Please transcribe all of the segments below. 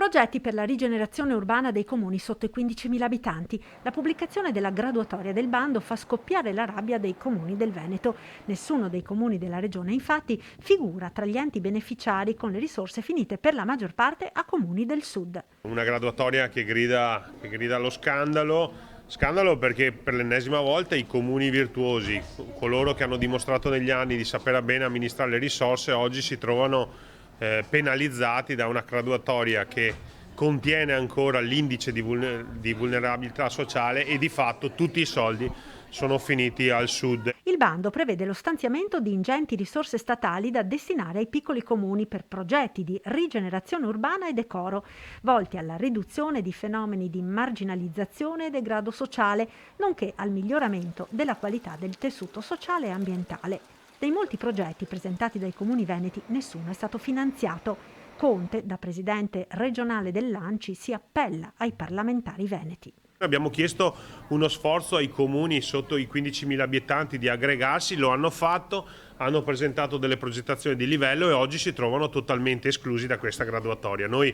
Progetti per la rigenerazione urbana dei comuni sotto i 15.000 abitanti. La pubblicazione della graduatoria del bando fa scoppiare la rabbia dei comuni del Veneto. Nessuno dei comuni della regione, infatti, figura tra gli enti beneficiari con le risorse finite per la maggior parte a comuni del sud. Una graduatoria che grida allo scandalo. Scandalo perché per l'ennesima volta i comuni virtuosi, coloro che hanno dimostrato negli anni di saper bene amministrare le risorse, oggi si trovano penalizzati da una graduatoria che contiene ancora l'indice di vulnerabilità sociale e di fatto tutti i soldi sono finiti al sud. Il bando prevede lo stanziamento di ingenti risorse statali da destinare ai piccoli comuni per progetti di rigenerazione urbana e decoro, volti alla riduzione di fenomeni di marginalizzazione e degrado sociale, nonché al miglioramento della qualità del tessuto sociale e ambientale. Dei molti progetti presentati dai comuni veneti, nessuno è stato finanziato. Conte, da presidente regionale dell'ANCI, si appella ai parlamentari veneti. Abbiamo chiesto uno sforzo ai comuni sotto i 15.000 abitanti di aggregarsi, lo hanno fatto, hanno presentato delle progettazioni di livello e oggi si trovano totalmente esclusi da questa graduatoria. Noi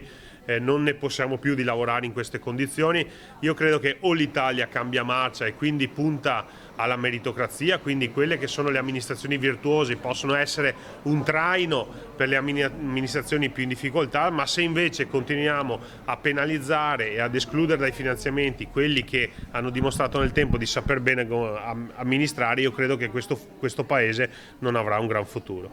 non ne possiamo più di lavorare in queste condizioni. Io credo che o l'Italia cambia marcia e quindi punta alla meritocrazia, quindi quelle che sono le amministrazioni virtuose possono essere un traino per le amministrazioni più in difficoltà, ma se invece continuiamo a penalizzare e ad escludere dai finanziamenti quelli che hanno dimostrato nel tempo di saper bene amministrare, io credo che questo Paese non avrà un gran futuro.